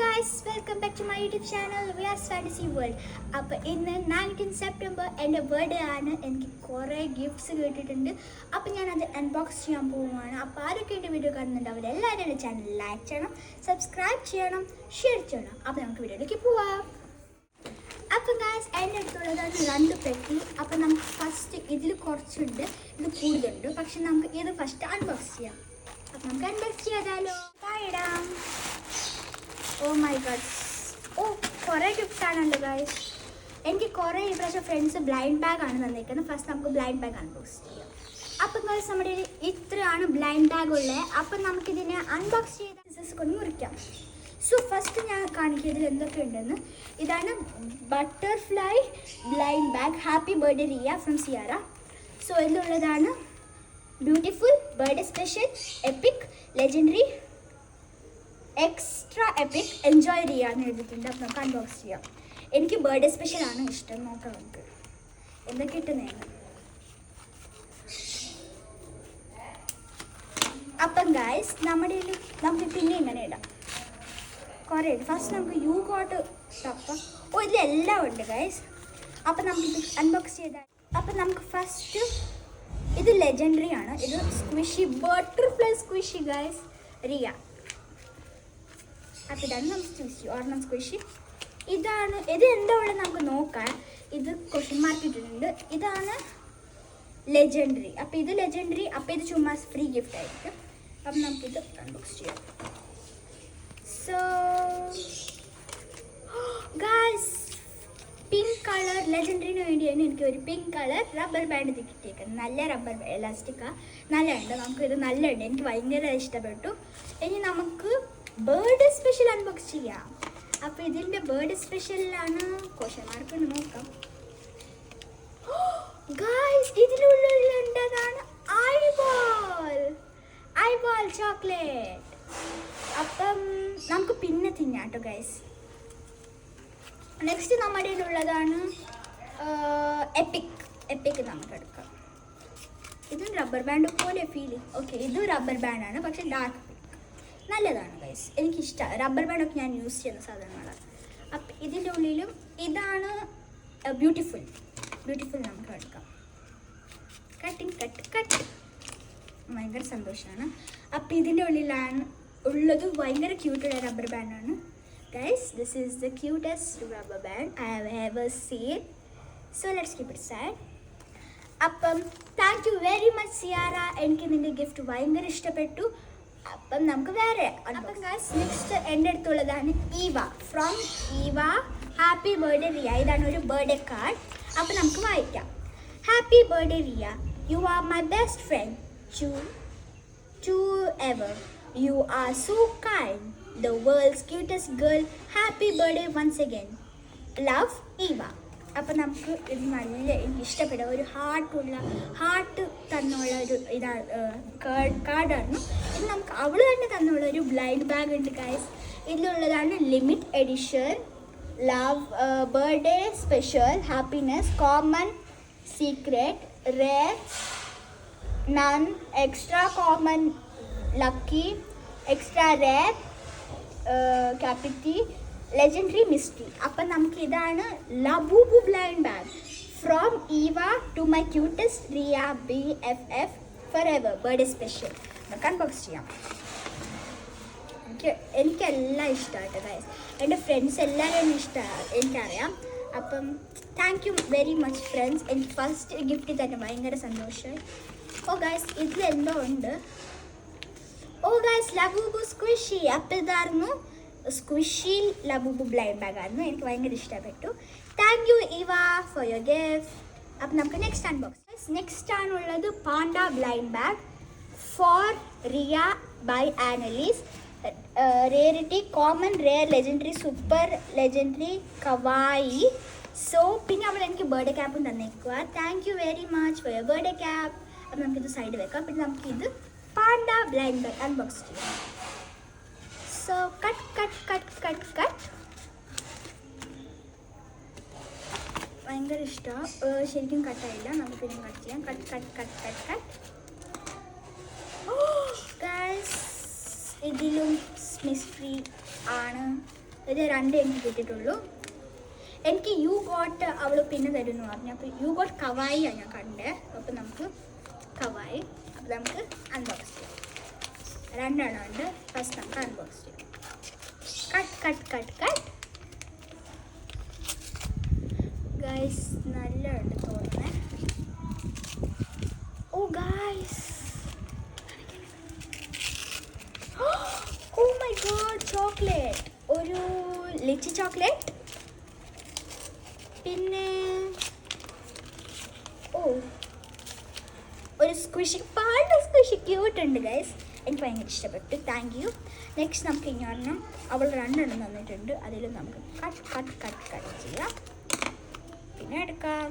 guys, welcome back to my YouTube channel Viya's Fantasy World. അപ്പോൾ ഇന്ന് 19 September എൻ്റെ birthday ആണ്. എനിക്ക് കുറേ ഗിഫ്റ്റ്സ് കിട്ടിയിട്ടുണ്ട്. അപ്പോൾ ഞാനത് അൺബോക്സ് ചെയ്യാൻ പോവുകയാണ്. അപ്പോൾ ആരൊക്കെ എൻ്റെ വീഡിയോ കാണുന്നുണ്ട് അവരെല്ലാവരും എൻ്റെ ചാനൽ ലൈക്ക് ചെയ്യണം, സബ്സ്ക്രൈബ് ചെയ്യണം, ഷെയർ ചെയ്യണം. അപ്പോൾ നമുക്ക് വീഡിയോയിലേക്ക് പോവാം. അപ്പം ഗായ്സ് എൻ്റെ അടുത്തുള്ളതാണ് 2 പെട്ടി. അപ്പോൾ നമുക്ക് ഫസ്റ്റ് ഇതിൽ കുറച്ചുണ്ട്, ഇത് കൂടുതലുണ്ട്. പക്ഷെ നമുക്ക് ഇത് ഫസ്റ്റ് അൺബോക്സ് ചെയ്യാം. അപ്പം നമുക്ക് അൺബോക്സ് ചെയ്യാതാലോ. ഇടാം. ഓ മൈ ഗോഡ്, ഓ കുറേ ഗിഫ്റ്റാണല്ലോ ഗൈസ്. എനിക്ക് കുറേ ഈ പ്രാവശ്യം ഫ്രണ്ട്സ് ബ്ലൈൻഡ് ബാഗാണ് തന്നിരിക്കുന്നത്. ഫസ്റ്റ് നമുക്ക് ബ്ലൈൻഡ് ബാഗ് അൺബോക്സ് ചെയ്യാം. അപ്പം ഗൈസ് നമ്മുടെ ഇത്രയാണ് ബ്ലൈൻഡ് ബാഗ് ഉള്ളത്. അപ്പം നമുക്കിതിനെ അൺബോക്സ് ചെയ്ത പീസസ് കൊണ്ട് മുറിക്കാം. സോ ഫസ്റ്റ് ഞാൻ കാണിക്കുക ഇതിൽ എന്തൊക്കെ ഉണ്ടെന്ന്. ഇതാണ് butterfly blind bag, happy birthday Riya from Siara. So ഇതിലുള്ളതാണ് beautiful, birthday special, epic, legendary, extra epic, enjoy ചെയ്യാന്ന് എഴുതിയിട്ടുണ്ട്. അപ്പം നമുക്ക് അൺബോക്സ് ചെയ്യാം. എനിക്ക് ബർത്ത്ഡേ സ്പെഷ്യൽ ആണ് ഇഷ്ടം. നോക്കാം നമുക്ക് എന്തൊക്കെ കിട്ടുന്നതാണ്. അപ്പം ഗായ്സ് നമ്മുടെ നമുക്ക് പിന്നെ ഇങ്ങനെ ഇടാം. കുറേ ഫസ്റ്റ് നമുക്ക് യു കോട്ട് ടപ്പം. ഓ ഇതിലെല്ലാം ഉണ്ട് ഗായ്സ്. അപ്പം നമുക്കിത് അൺബോക്സ് ചെയ്താൽ. അപ്പം നമുക്ക് ഫസ്റ്റ് ഇത് ലെജൻഡറി ആണ്. ഇത് squishy butterfly squishy guys Riya. അപ്പം ഇതാണ് നമുക്ക് സ്ക്വിഷി, ഒരെണ്ണം സ്ക്വിഷി. ഇതാണ് ഇത് എന്താ ഉള്ളത് നമുക്ക് നോക്കാം. ഇത് ക്വസ്റ്റ്യൻ മാർക്ക് ഇട്ടിട്ടുണ്ട്. ഇതാണ് ലെജൻഡറി. അപ്പം ഇത് ലെജൻഡറി. അപ്പം ഇത് ചുമ്മാ ഫ്രീ ഗിഫ്റ്റ് ആയിരിക്കും. അപ്പം നമുക്കിത് അൺബോക്സ് ചെയ്യാം. സോ ഗായ്സ്, പിങ്ക് കളർ ലെജൻഡറിന് വേണ്ടിയാണ് എനിക്ക് ഒരു പിങ്ക് കളർ റബ്ബർ ബാൻഡ് കിട്ടിയേക്കുന്നത്. നല്ല റബ്ബർ എലാസ്റ്റിക്കാണ്, നല്ലതുണ്ട്. നമുക്കിത് നല്ലുണ്ട്, എനിക്ക് ഭയങ്കര ഇഷ്ടപ്പെട്ടു. ഇനി നമുക്ക് ബർത്ത്ഡേ സ്പെഷ്യൽ അൺബോക്സ് ചെയ്യാം. അപ്പോൾ ഇതിൻ്റെ ബർത്ത്ഡേ സ്പെഷ്യലിലാണ് ക്വസ്റ്റ്യൻ മാർക്ക് നോക്കാം. ഗായ്സ് ഇതിലുള്ളതാണ് ഐബോൾ ചോക്ലേറ്റ്. അപ്പം നമുക്ക് പിന്നെ തിന്നാം കേട്ടോ ഗൈസ്. നെക്സ്റ്റ് നമ്മുടെ കയ്യിലുള്ളതാണ് എപ്പിക് നമുക്ക് എടുക്കാം. ഇതും റബ്ബർ ബാൻഡ് പോലെ ഫീലിംഗ്. ഓക്കെ, ഇതും റബ്ബർ ബാൻഡാണ്, പക്ഷെ ഡാർക്ക് പിങ്ക്. നല്ലതാണ് ഗൈസ്, എനിക്കിഷ്ടമാണ്. റബ്ബർ ബാൻഡൊക്കെ ഞാൻ യൂസ് ചെയ്യുന്ന സാധനങ്ങളാണ്. അപ്പം ഇതിൻ്റെ ഉള്ളിലും ഇതാണ് ബ്യൂട്ടിഫുൾ നമുക്ക് എടുക്കാം. കട്ട് ഭയങ്കര സന്തോഷമാണ്. അപ്പം ഇതിൻ്റെ ഉള്ളിലാണ് ഉള്ളത് ഭയങ്കര ക്യൂട്ടുള്ള റബ്ബർ ബാൻഡാണ് guys. This is the cutest rubber band I have ever seen. So let's keep it side. അപ്പം thank you very much Siara. എനിക്ക് നിൻ്റെ ഗിഫ്റ്റ് ഭയങ്കര ഇഷ്ടപ്പെട്ടു. അപ്പം നമുക്ക് വേറെ. അപ്പം ഗൈസ് നെക്സ്റ്റ് എൻ്റെ അടുത്തുള്ളതാണ് Eva from Eva, happy birthday Riya. ഇതാണ് ഒരു ബർത്ത്ഡേ കാർഡ്. അപ്പം നമുക്ക് വായിക്കാം. Happy birthday Riya, you are my best friend to ever. You are so kind, the world's cutest girl. Happy birthday once again. Love, Eva. അപ്പം നമുക്ക് ഇത് നല്ല എനിക്ക് ഇഷ്ടപ്പെട്ട ഒരു ഹാർട്ട് തന്നുള്ള ഒരു കാർഡായിരുന്നു. ഇത് നമുക്ക് അവൾ തന്നെ തന്നുള്ള ഒരു ബ്ലൈൻഡ് ബാഗ് ഉണ്ട് ഗൈസ്. ഇതിലുള്ളതാണ് limit edition, love, birthday special, happiness, common, secret, rare, none, extra common, lucky, extra rare, ക്യാപിറ്റി, ലെജൻഡറി, മിസ്റ്ററി. അപ്പം നമുക്ക് ഇതാണ് Labubu blind bag from Eva to my cutest Riya BFF forever birthday special. നമുക്ക് unbox ചെയ്യാം. എനിക്കെല്ലാം ഇഷ്ടമായിട്ട് guys. എൻ്റെ friends എല്ലാവരും ഇഷ്ടമാണ്, എനിക്കറിയാം. അപ്പം thank you very much friends. എനിക്ക് ഫസ്റ്റ് ഗിഫ്റ്റ് തന്നെ ഭയങ്കര സന്തോഷമായി. ഓ ഗൈസ് ഇതിലെന്തോ ഉണ്ട്. ഓ ഗൈസ് ലബൂബു സ്ക്വിഷി. അപ്പം ഇതായിരുന്നു സ്ക്വിഷി ലബൂബു ബ്ലൈൻഡ് ബാഗ് ആയിരുന്നു. എനിക്ക് ഭയങ്കര ഇഷ്ടപ്പെട്ടു. Thank you Eva for your gift. അപ്പം നമുക്ക് നെക്സ്റ്റ് അൺബോക്സ്. നെക്സ്റ്റ് ആണുള്ളത് panda blind bag for Riya by Annalise. Rarity, common, rare, legendary, super legendary, kawaii. So പിന്നെ അവൾ എനിക്ക് ബർത്ത്ഡേ ക്യാപ്പും തന്നേക്കുക. Thank you very much for your birthday cap. അപ്പം നമുക്കിത് സൈഡ് വെക്കാം. പിന്നെ നമുക്കിത് പാണ്ട ബ്ലൈൻഡ് ബാഗ് അൺബോക്സ് ചെയ്യാം. സോ കട്ട് ഭയങ്കര ഇഷ്ടമാണ്. ശരിക്കും കട്ടായില്ല, നമുക്ക് പിന്നെ കട്ട് ചെയ്യാം. കട്ട് ഗൈസ് ഇതിലും മിസ്റ്ററി ആണ്. ഇത് 2 എനിക്ക് കിട്ടിയിട്ടുള്ളൂ. എനിക്ക് യു ഗോട്ട് അവൾ പിന്നെ തരുമെന്ന് പറഞ്ഞു. അപ്പോൾ യു ഗോട്ട് കവായിയാണ് ഞാൻ കണ്ടത്. അപ്പോൾ നമുക്ക് കവായി. അപ്പോൾ നമുക്ക് അൺബോക്സ് ചെയ്യാം. 2 എണ്ണം ഉണ്ട്. ഫസ്റ്റ് നമുക്ക് അൺബോക്സ് ചെയ്യാം. കട്ട് ഗൈസ്, നല്ല ഉണ്ട് തോന്നുന്നത്. Oh guys, oh my god, chocolate. ഒരു ലിച്ചി ചോക്ലേറ്റ്. പിന്നെ ഒരു സ്ക്വിഷി, പാളുടെ സ്ക്വിഷി ക്യൂട്ട് ഉണ്ട് ഗൈസ്. എനിക്ക് ഭയങ്കര ഇഷ്ടപ്പെട്ടു. Thank U. നെക്സ്റ്റ് നമുക്ക് ഇങ്ങോട്ട് അവൾ 2 എണ്ണം തന്നിട്ടുണ്ട്. അതിൽ നമുക്ക് കട്ട് ചെയ്യാം. പിന്നെ എടുക്കാം.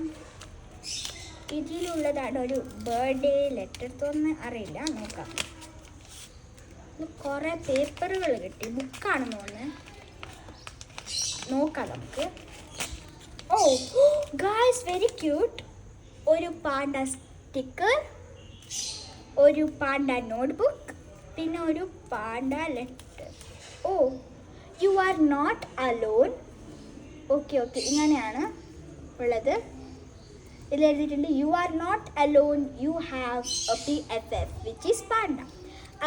ഇതിലുള്ളതാണ് ഒരു ബർത്ത്ഡേ ലെറ്റർ. തോന്നുന്നു അറിയില്ല, നോക്കാം. കുറേ പേപ്പറുകൾ കിട്ടി. ബുക്കാണെന്ന് തോന്നുന്നത്. നോക്കാം നമുക്ക്. Oh guys, very cute. ഒരു പാണ്ട സ്റ്റിക്കർ, ഒരു പാണ്ട നോട്ട്ബുക്ക്, പിന്നെ ഒരു panda letter. Oh, you are not alone. Okay, ഇങ്ങനെയാണ് ഉള്ളത്. ഇതിൽ എഴുതിയിട്ടുണ്ട് you are not alone, you have a BFF which is panda.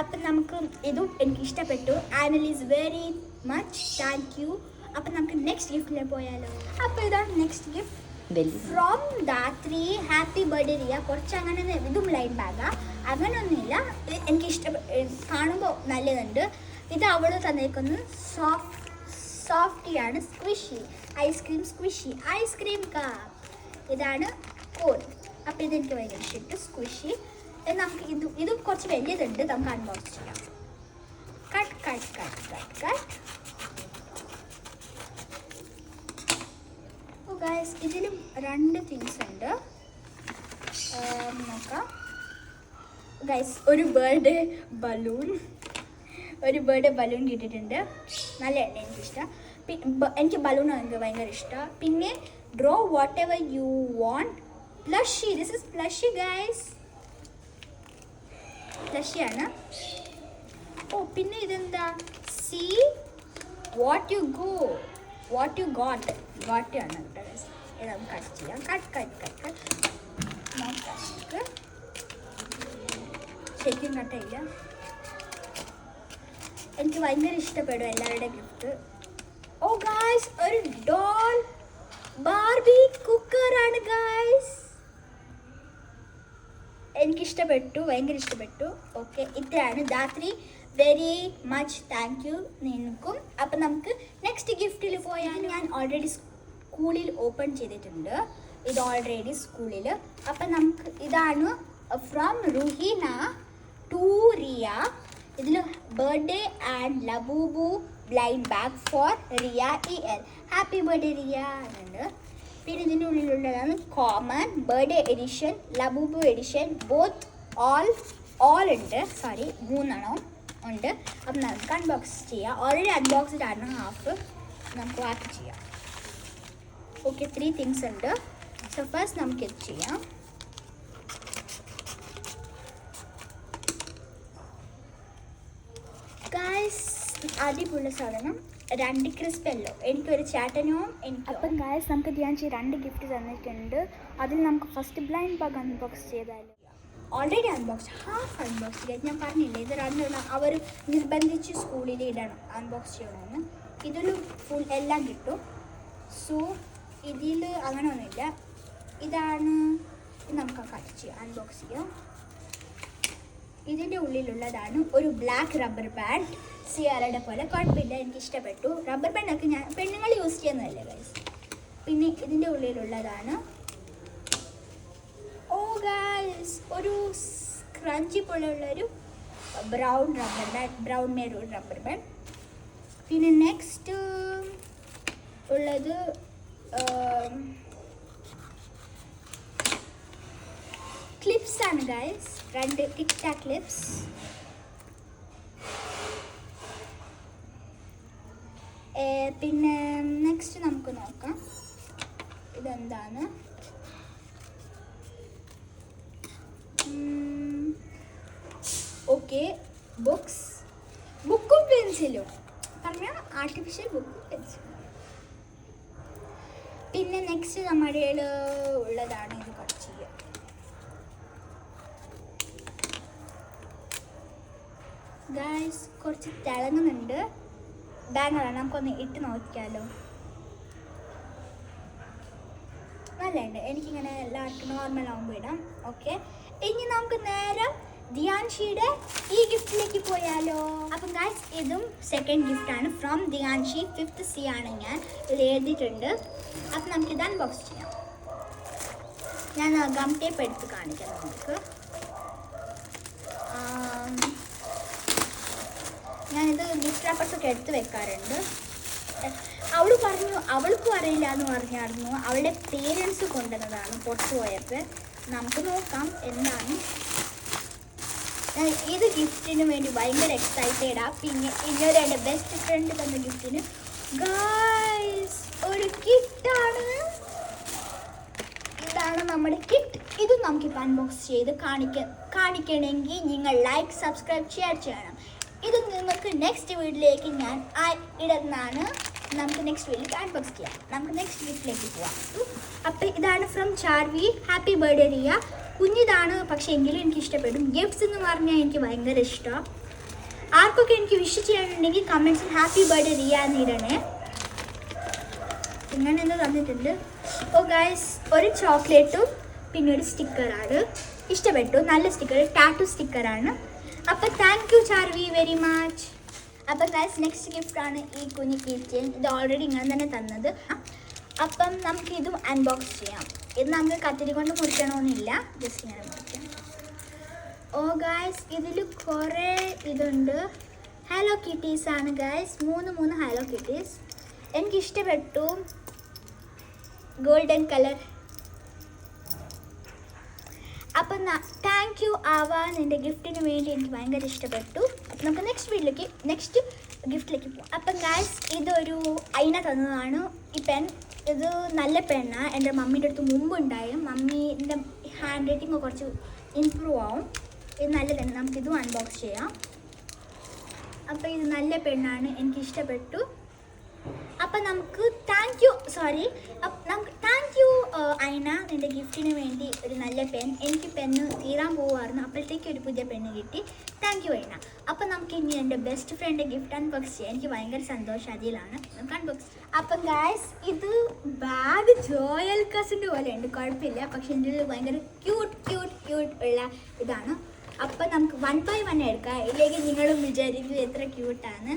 അപ്പം നമുക്ക് ഇതും എനിക്ക് ഇഷ്ടപ്പെട്ടു. ആനൽ is very much, thank you. അപ്പം നമുക്ക് നെക്സ്റ്റ് ഗിഫ്റ്റിൽ പോയാലോ? അപ്പോൾ ഇതാണ് next gift from Dhatri. Happy birthday Riya. കുറച്ച് അങ്ങനെ ഇതും ലൈൻ ബാഗാ, അങ്ങനെയൊന്നുമില്ല. എനിക്ക് കാണുമ്പോൾ നല്ലതുണ്ട്. ഇത് അവൾ തന്നേക്കുന്നത് സോഫ്റ്റിയാണ്. സ്ക്വിഷി ഐസ്ക്രീം, സ്ക്വിഷി ഐസ്ക്രീം കാപ്പ്. ഇതാണ് കോൺ. അപ്പോൾ ഇതെനിക്ക് ഭയങ്കര ഇഷ്ടപ്പെട്ടു, സ്ക്വിഷി. നമുക്ക് ഇത് കുറച്ച് വലിയതുണ്ട്. നമുക്ക് അൺബോക്സ് ചെയ്യാം. കട്ട്. ഓ ഗൈസ്, ഇതിലും 2 തിങ്സ് ഉണ്ട്. നോക്കാം ഗൈസ്. ഒരു ബർത്ത്ഡേ ബലൂൺ കിട്ടിയിട്ടുണ്ട്. നല്ല എണ്ണ, എനിക്കിഷ്ടം. എനിക്ക് ബലൂൺ എനിക്ക് ഭയങ്കര ഇഷ്ടമാണ്. പിന്നെ draw whatever you want. Plushie, this is plushie guys. പ്ലഷിയാണ്. ഓ, പിന്നെ ഇതെന്താ? സീ വാട്ട് യു ഗോട്ട് ആണ് കേട്ടോ ഗൈസ്. ഇത് നമുക്ക് കട്ട് ചെയ്യാം. കട്ട്. ശരിക്കും കട്ടില്ല. എനിക്ക് ഭയങ്കര ഇഷ്ടപ്പെടും എല്ലാവരുടെ ഗിഫ്റ്റ്. ഓ ഗായ്സ്, ഒരു ഡോൾ ബാർബി കുക്കറാണ് ഗായ്സ്. എനിക്കിഷ്ടപ്പെട്ടു, ഭയങ്കര ഇഷ്ടപ്പെട്ടു. ഓക്കെ, ഇത്രയാണ് Dhathri. Very much thank U നിനക്കും. അപ്പം നമുക്ക് നെക്സ്റ്റ് ഗിഫ്റ്റിൽ പോയാൽ ഞാൻ ഓൾറെഡി സ്കൂളിൽ ഓപ്പൺ ചെയ്തിട്ടുണ്ട്. ഇത് ഓൾറെഡി സ്കൂളിൽ. അപ്പം നമുക്ക് ഇതാണ് ഫ്രം റുഹീന ടു റിയ. ഇതിൽ birthday and Labubu blind bag for Riya EL. Happy birthday Riya എന്നുണ്ട്. പിന്നെ ഇതിൻ്റെ ഉള്ളിലുള്ളതാണ് common, birthday edition, Labubu edition, both all ഉണ്ട്. 3 ഉണ്ട്. അപ്പം നമുക്ക് അൺബോക്സ് ചെയ്യാം. ഓൾറെഡി അൺബോക്സ്ഡ് ആണ് ഹാഫ്. നമുക്ക് ബാക്കി ചെയ്യാം. ഓക്കെ, 3 തിങ്സ് ഉണ്ട്. സോ ഫസ്റ്റ് നമുക്ക് ഇത് ചെയ്യാം. ഗായ്സ്, അടിപൊളി സാധനം. 2 ക്രിസ്പെല്ലോ. എനിക്കൊരു ചേട്ടനും എനിക്ക്. അപ്പം ഗായ്സ്, നമുക്ക് ധ്യാനിച്ച് 2 ഗിഫ്റ്റ് തന്നിട്ടുണ്ട്. അതിൽ നമുക്ക് ഫസ്റ്റ് ബ്ലൈൻഡ് ബാഗ് അൺബോക്സ് ചെയ്താൽ ഓൾറെഡി ഹാഫ് അൺബോക്സ് ചെയ്ത് ഞാൻ പറഞ്ഞില്ലേ, ഇത് 2 അവർ നിർബന്ധിച്ച് സ്കൂളിൽ ഇടണം അൺബോക്സ് ചെയ്യണമെന്ന്. ഇതിൽ ഫുൾ എല്ലാം കിട്ടും. സോ ഇതിൽ അങ്ങനെയൊന്നുമില്ല. ഇതാണ് നമുക്ക് കട്ട് ചെയ്യാം, അൺബോക്സ് ചെയ്യാം. ഇതിൻ്റെ ഉള്ളിലുള്ളതാണ് ഒരു ബ്ലാക്ക് റബ്ബർ ബാൻഡ്. സിയാറയുടെ പോലെ, കുഴപ്പമില്ല, എനിക്ക് ഇഷ്ടപ്പെട്ടു. റബ്ബർ ബാൻഡൊക്കെ ഞാൻ പെണ്ണുങ്ങൾ യൂസ് ചെയ്യുന്നതല്ലേ ഗൈസ്. പിന്നെ ഇതിൻ്റെ ഉള്ളിലുള്ളതാണ് ഗൈസ് ഒരു സ്ക്രഞ്ചി പോലെയുള്ളൊരു brown rubber band, brown maroon rubber band. പിന്നെ നെക്സ്റ്റ് ഉള്ളത് ക്ലിപ്സ് ആണ് ഗൈസ്. 2 tic tac clips. പിന്നെ നെക്സ്റ്റ് നമുക്ക് നോക്കാം ഇതെന്താണ്. ഓക്കെ, ബുക്കും പെൻസിലും പറഞ്ഞാൽ ആർട്ട് ആർട്ടിഫിഷ്യൽ ബുക്ക് വെച്ച്. പിന്നെ നെക്സ്റ്റ് നമ്മുടെ ഉള്ളതാണ് ഇത് കട്ട് ചെയ്യുക. ഗൈസ് കുറച്ച് തിളങ്ങുന്നുണ്ട്. ബാങ്ങറാണ്, നമുക്കൊന്ന് ഇട്ട് നോക്കിയാലോ. നല്ലുണ്ട്, എനിക്കിങ്ങനെ എല്ലാവർക്കും നോർമൽ ആകുമ്പോൾ ഇടാം. ഓക്കെ, ഇനി നമുക്ക് നേരെ ദിയാൻഷിയുടെ ഈ ഗിഫ്റ്റിലേക്ക് പോയാലോ. അപ്പം ഗൈസ് ഇതും സെക്കൻഡ് ഗിഫ്റ്റാണ് ഫ്രോം ദിയാൻഷി. 5th C ആണ് ഞാൻ ഇത് എഴുതിയിട്ടുണ്ട്. അപ്പം നമുക്കിത് അൺബോക്സ് ചെയ്യാം. ഞാൻ ഗം ടേപ്പ് എടുത്ത് കാണിക്കാം നമുക്ക്. ഞാനിത് ഗിഫ്റ്റ് റാപ്പേഴ്സൊക്കെ എടുത്ത് വെക്കാറുണ്ട്. അവൾ പറഞ്ഞു അവൾക്കും അറിയില്ല എന്ന് പറഞ്ഞായിരുന്നു. അവളുടെ പേരൻസ് കൊണ്ടുവന്നതാണ് പുറത്തു പോയപ്പോൾ. നമുക്ക് നോക്കാം എന്താണ്. ഇത് ഗിഫ്റ്റിന് വേണ്ടി ഭയങ്കര എക്സൈറ്റഡാണ്. പിന്നെ ഇന്നൊരു എൻ്റെ ബെസ്റ്റ് ഫ്രണ്ട് തന്ന ഗിഫ്റ്റിന് ഗൈസ് ഒരു കിറ്റാണ്. ഇതാണ് നമ്മുടെ കിറ്റ്. ഇത് നമുക്കിപ്പോൾ അൺബോക്സ് ചെയ്ത് കാണിക്കണമെങ്കിൽ നിങ്ങൾ ലൈക്ക്, സബ്സ്ക്രൈബ്, ഷെയർ ചെയ്യണം. ഇത് നിങ്ങൾക്ക് നെക്സ്റ്റ് വീഡിയോയിലേക്ക് ഞാൻ ഇടുന്നതാണ്. നമുക്ക് നെക്സ്റ്റ് വീഡിയോയിലേക്ക് അൺബോക്സ് ചെയ്യാം. നമുക്ക് നെക്സ്റ്റ് ഗിഫ്റ്റിലേക്ക് പോവാം. അപ്പോൾ ഇതാണ് from Charvi. Happy birthday Riya. കുഞ്ഞിതാണ്, പക്ഷേ എങ്കിലും എനിക്ക് ഇഷ്ടപ്പെടും. ഗിഫ്റ്റ്സ് എന്ന് പറഞ്ഞാൽ എനിക്ക് ഭയങ്കര ഇഷ്ടമാണ്. ആർക്കൊക്കെ എനിക്ക് വിഷ് ചെയ്യാനുണ്ടെങ്കിൽ കമൻസിൽ ഹാപ്പി ബർത്ത്ഡേ റിയ എന്ന് ഇടണേ. ഇങ്ങനെ ഒന്ന് തന്നിട്ടുണ്ട്. ഓ ഗൈസ്, ഒരു ചോക്ലേറ്റും പിന്നെ ഒരു സ്റ്റിക്കറാണ്. ഇഷ്ടപ്പെട്ടു, നല്ല സ്റ്റിക്കർ, ടാറ്റു സ്റ്റിക്കറാണ്. അപ്പോൾ thank you Charvi very much. അപ്പം ഗൈസ് നെക്സ്റ്റ് ഗിഫ്റ്റാണ് ഈ കുഞ്ഞി കീച്ചെയിൻ. ഇത് ഓൾറെഡി ഇങ്ങനെ തന്നെ തന്നത്. അപ്പം നമുക്ക് ഇതും അൺബോക്സ് ചെയ്യാം. ഇത് നമുക്ക് കത്തിരി കൊണ്ട് മുറിക്കണമെന്നില്ല, ജസ്റ്റ് ഇങ്ങനെ മുറിക്കാം. ഓ ഗൈസ് ഇതിൽ കുറേ ഇതുണ്ട്. ഹലോ കിറ്റീസ് ആണ് ഗൈസ്. 3 hello kitties. എനിക്കിഷ്ടപ്പെട്ടു ഗോൾഡൻ കളർ. അപ്പം താങ്ക് യു ആവ, നിൻ്റെ ഗിഫ്റ്റിന് വേണ്ടി എനിക്ക് ഭയങ്കര ഇഷ്ടപ്പെട്ടു. അപ്പം നമുക്ക് നെക്സ്റ്റ് ഗിഫ്റ്റിലേക്ക് പോകാം. അപ്പം ഗൈസ് ഇതൊരു അയിന തന്നതാണ്. ഈ പെൻ ഇത് നല്ല പെണ്ണാണ്. എൻ്റെ മമ്മീൻ്റെ അടുത്ത് മുമ്പ് ഉണ്ടായും. മമ്മീൻ്റെ ഹാൻഡ് റൈറ്റിംഗ് കുറച്ച് ഇമ്പ്രൂവ് ആവും. ഇത് നല്ലതാണ്. നമുക്കിതും അൺബോക്സ് ചെയ്യാം. അപ്പോൾ ഇത് നല്ല പെണ്ണാണ്, എനിക്ക് ഇഷ്ടപ്പെട്ടു. അപ്പം നമുക്ക് താങ്ക് യു അയിന, നിൻ്റെ ഗിഫ്റ്റിന് വേണ്ടി ഒരു നല്ല പെൻ. എനിക്ക് പെണ്ണ് തീരാൻ പോവുമായിരുന്നു, അപ്പോഴത്തേക്ക് ഒരു പുതിയ പെണ്ണ് കിട്ടി. താങ്ക് യു അയിന. അപ്പം നമുക്ക് ഇനി എൻ്റെ ബെസ്റ്റ് ഫ്രണ്ട് ഗിഫ്റ്റ് അൺബോക്സ് ചെയ്യാം. എനിക്ക് ഭയങ്കര സന്തോഷം, അതിലാണ് നമുക്ക് അൺബോക്സ് ചെയ്യാം. അപ്പം ഗായ്സ് ഇത് ബാഗ് ജോയൽ കസിൻ്റെ പോലെ ഉണ്ട്, കുഴപ്പമില്ല. പക്ഷെ ഇതിൽ ഭയങ്കര ക്യൂട്ട് ഉള്ള ഇതാണ്. അപ്പം നമുക്ക് 1 by 1 എടുക്കാം, ഇല്ലെങ്കിൽ നിങ്ങളും വിചാരിക്കും എത്ര ക്യൂട്ടാണ്.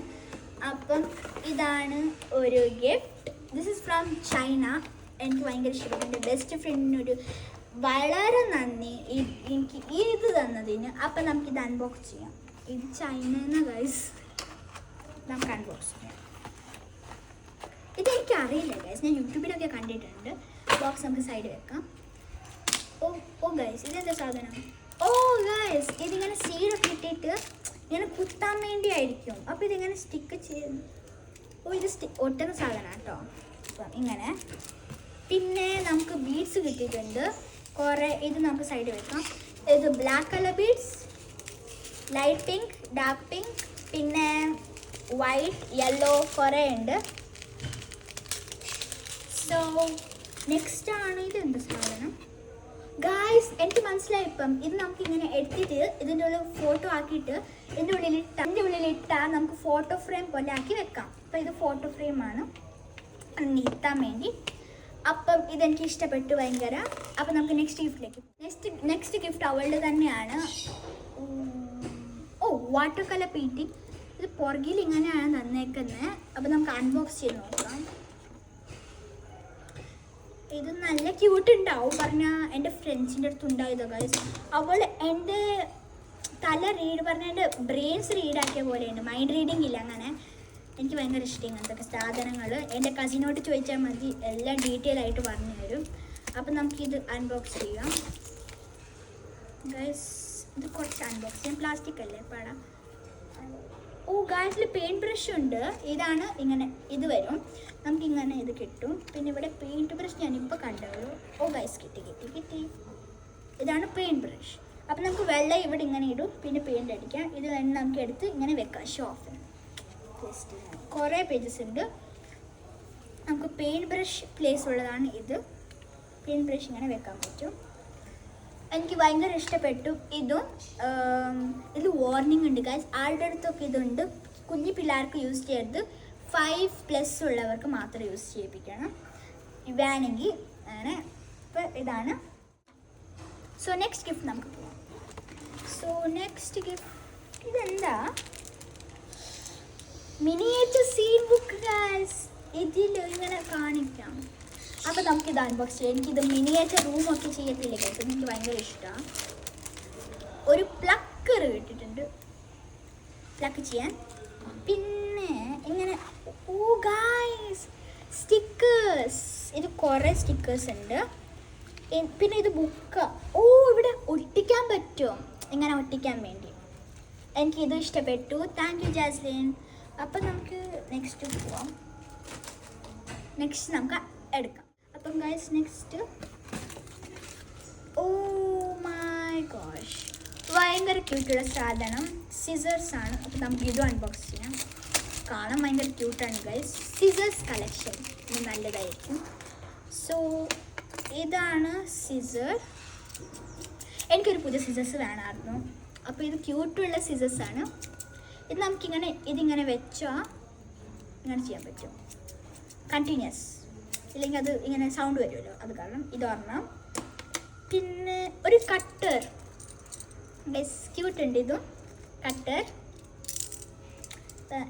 അപ്പം ഇതാണ് ഒരു gift. This is from China. എനിക്ക് ഭയങ്കര ഇഷ്ടപ്പെട്ടു. എൻ്റെ ബെസ്റ്റ് ഫ്രണ്ടിനൊരു വളരെ നന്ദി എനിക്ക് ഇത് തന്നതിന്. അപ്പം നമുക്കിത് അൺബോക്സ് ചെയ്യാം. ഇത് ചൈനന്ന് ഗൈസ്. നമുക്ക് അൺബോക്സ് ചെയ്യാം. ഇതെനിക്ക് അറിയില്ല ഗൈസ്, ഞാൻ യൂട്യൂബിലൊക്കെ കണ്ടിട്ടുണ്ട്. ബോക്സ് നമുക്ക് സൈഡ് വെക്കാം. ഓ ഗൈസ് ഇതെന്താ സാധനം? ഓ ഗൈസ് ഇതിങ്ങനെ സീഡൊക്കെ ഇട്ടിട്ട് ഇങ്ങനെ കുത്താൻ വേണ്ടിയായിരിക്കും. അപ്പോൾ ഇതിങ്ങനെ സ്റ്റിക്ക് ചെയ്യുന്നു. ഇത് ഒട്ടുന്ന സാധനമാണ് കേട്ടോ. അപ്പം ഇങ്ങനെ പിന്നെ നമുക്ക് ബീഡ്സ് കിട്ടിയിട്ടുണ്ട് കുറേ. ഇത് നമുക്ക് സൈഡ് വെക്കാം. ഇത് black colour beads, light pink, dark pink, പിന്നെ വൈറ്റ്, യെല്ലോ കുറേ ഉണ്ട്. സോ നെക്സ്റ്റ് ആണ് ഇതെന്ത് സാധനം ഗായ്സ്? എനിക്ക് മനസ്സിലായി ഇപ്പം. ഇത് നമുക്ക് ഇങ്ങനെ എടുത്തിട്ട് ഇതിൻ്റെ ഉള്ളിൽ ഫോട്ടോ ആക്കിയിട്ട് ഇതിൻ്റെ ഉള്ളിലിട്ടാൽ നമുക്ക് ഫോട്ടോ ഫ്രെയിം പോലെ ആക്കി വെക്കാം. അപ്പോൾ ഇത് ഫോട്ടോ ഫ്രെയിമാണ് നിർത്താൻ വേണ്ടി. അപ്പം ഇതെനിക്ക് ഇഷ്ടപ്പെട്ടു ഭയങ്കര. അപ്പം നമുക്ക് നെക്സ്റ്റ് ഗിഫ്റ്റ് അവളുടെ തന്നെയാണ്. Water colour painting. ഇത് പുറകിൽ ഇങ്ങനെയാണ് തന്നേക്കുന്നത്. അപ്പം നമുക്ക് അൺബോക്സ് ചെയ്ത് നോക്കാം. ഇത് നല്ല ക്യൂട്ട് ഉണ്ടാവും പറഞ്ഞാൽ എൻ്റെ ഫ്രണ്ട്സിൻ്റെ അടുത്ത് ഉണ്ടായത് ഗൈസ്. അവൾ എൻ്റെ തല പറഞ്ഞാൽ എൻ്റെ ബ്രെയിൻസ് റീഡാക്കിയ പോലെയുണ്ട്. മൈൻഡ് റീഡിങ് ഇല്ല അങ്ങനെ. എനിക്ക് ഭയങ്കര ഇഷ്ടം ഇങ്ങനത്തെ സാധനങ്ങൾ. എൻ്റെ കസിനോട് ചോദിച്ചാൽ മതി, എല്ലാം ഡീറ്റെയിൽ ആയിട്ട് പറഞ്ഞു തരും. അപ്പം നമുക്കിത് അൺബോക്സ് ചെയ്യാം ഗൈസ്. ഇത് കുറച്ച് അൺബോക്സ് ചെയ്യാം. പ്ലാസ്റ്റിക് അല്ലേ പാടാം. ഗായ്സിൽ പെയിൻറ്റ് ബ്രഷ് ഉണ്ട്. ഇതാണ് ഇങ്ങനെ ഇത് വരും. നമുക്കിങ്ങനെ ഇത് കിട്ടും. പിന്നെ ഇവിടെ പെയിൻറ്റ് ബ്രഷ് ഞാനിപ്പോൾ കണ്ടു. ഗൈസ് കിട്ടി. ഇതാണ് പെയിൻറ്റ് ബ്രഷ്. അപ്പം നമുക്ക് വെള്ളം ഇവിടെ ഇങ്ങനെ ഇടും, പിന്നെ പെയിൻറ്റ് അടിക്കാം. ഇത് തന്നെ നമുക്ക് എടുത്ത് ഇങ്ങനെ വെക്കാം ഷോപ്പിൽ. കുറേ പേജസ് ഉണ്ട്. നമുക്ക് പെയിൻറ്റ് ബ്രഷ് പ്ലേസ് ഉള്ളതാണ് ഇത്. പെയിൻറ്റ് ബ്രഷ് ഇങ്ങനെ വെക്കാൻ പറ്റും. എനിക്ക് ഭയങ്കര ഇഷ്ടപ്പെട്ടു ഇതും. ഇതിൽ വാർണിംഗ് ഉണ്ട് ഗൈസ്. ആളുടെ അടുത്തൊക്കെ ഇതുണ്ട്. കുഞ്ഞു പിള്ളേർക്ക് യൂസ് ചെയ്യരുത്, 5+ ഉള്ളവർക്ക് മാത്രം യൂസ് ചെയ്യിപ്പിക്കണം വേണമെങ്കിൽ അങ്ങനെ. അപ്പോൾ ഇതാണ്. സോ നെക്സ്റ്റ് ഗിഫ്റ്റ് നമുക്ക് പോകാം. സോ നെക്സ്റ്റ് ഗിഫ്റ്റ് ഇതെന്താ? Miniature scene book guys. ഇതിൽ ഇങ്ങനെ കാണിക്കാം. അപ്പോൾ നമുക്കിത് അൺബോക്സ് ചെയ്യാം. എനിക്കിത് മിനിയേച്ചർ റൂമൊക്കെ ചെയ്യത്തില്ല ഗൈസ്, എനിക്ക് ഭയങ്കര ഇഷ്ടമാണ്. ഒരു പ്ലക്കർ കിട്ടിയിട്ടുണ്ട് പ്ലക്ക് ചെയ്യാൻ. പിന്നെ ഇങ്ങനെ ഗൈസ് സ്റ്റിക്കേഴ്സ്. ഇത് കുറേ സ്റ്റിക്കേഴ്സ് ഉണ്ട്. പിന്നെ ഇത് ബുക്ക്. ഇവിടെ ഒട്ടിക്കാൻ പറ്റും, ഇങ്ങനെ ഒട്ടിക്കാൻ വേണ്ടി. എനിക്കിത് ഇഷ്ടപ്പെട്ടു. Thank you Jasleen. അപ്പം നമുക്ക് നെക്സ്റ്റ് പോവാം. നെക്സ്റ്റ് നമുക്ക് എടുക്കാം. അപ്പം guys next, oh my gosh, ഭയങ്കര ക്യൂട്ടുള്ള സാധനം സിസേഴ്സ് ആണ്. അപ്പം നമുക്ക് ഇതും അൺബോക്സ് ചെയ്യാം. കാണാൻ ഭയങ്കര ക്യൂട്ടാണ് ഗൈസ്. സിസേഴ്സ് കളക്ഷൻ ഇത് നല്ലതായിരിക്കും. സോ ഇതാണ് സിസർ. എനിക്കൊരു പുതിയ സിസേഴ്സ് വേണമായിരുന്നു. അപ്പോൾ ഇത് ക്യൂട്ടുള്ള സിസേഴ്സാണ്. ഇത് നമുക്കിങ്ങനെ ഇതിങ്ങനെ വെച്ചാൽ ഇങ്ങനെ ചെയ്യാൻ പറ്റും കണ്ടിന്യൂസ്, ഇല്ലെങ്കിൽ അത് ഇങ്ങനെ സൗണ്ട് വരുമല്ലോ, അത് കാരണം ഇതൊരെണ്ണം. പിന്നെ ഒരു കട്ടർ, ക്യൂട്ട് ഉണ്ട് ഇതും കട്ടർ.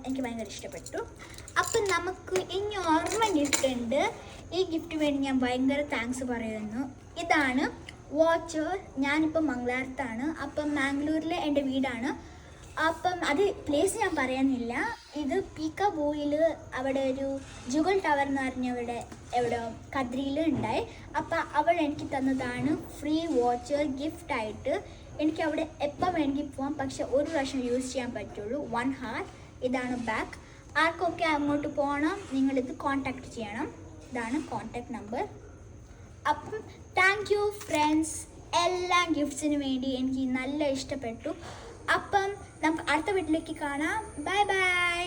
എനിക്ക് ഭയങ്കര ഇഷ്ടപ്പെട്ടു. അപ്പം നമുക്ക് ഇനി ഓർമ്മ ഗിഫ്റ്റ് ഉണ്ട്. ഈ ഗിഫ്റ്റ് വേണ്ടി ഞാൻ ഭയങ്കര താങ്ക്സ് പറയുന്നു. ഇതാണ് വാച്ചർ. ഞാനിപ്പോൾ മംഗളാരത്താണ്. അപ്പം മാംഗ്ലൂരിലെ എൻ്റെ വീടാണ്. അപ്പം അത് പ്ലേസ് ഞാൻ പറയാനില്ല. ഇത് പീക്കാബോയിൽ അവിടെ ഒരു ജുഗൽ ടവർ എന്ന് പറഞ്ഞ എവിടെ കദ്രിയിൽ ഉണ്ടായി. അപ്പം അവൾ എനിക്ക് തന്നതാണ് ഫ്രീ വാച്ചർ ഗിഫ്റ്റായിട്ട്. എനിക്ക് അവിടെ എപ്പോൾ വേണമെങ്കിൽ പോവാം, പക്ഷെ ഒരു പ്രാവശ്യം യൂസ് ചെയ്യാൻ പറ്റുള്ളൂ, 1 hour. ഇതാണ് ബാക്ക്. ആർക്കൊക്കെ അങ്ങോട്ട് പോകണം നിങ്ങളിത് കോൺടാക്റ്റ് ചെയ്യണം. ഇതാണ് കോൺടാക്ട് നമ്പർ. അപ്പം താങ്ക് യു ഫ്രണ്ട്സ്. എല്ലാ ഗിഫ്റ്റ്സിന് വേണ്ടി എനിക്ക് നല്ല ഇഷ്ടപ്പെട്ടു. അപ്പം നമുക്ക് അടുത്ത വീട്ടിലേക്ക് കാണാം. Bye bye.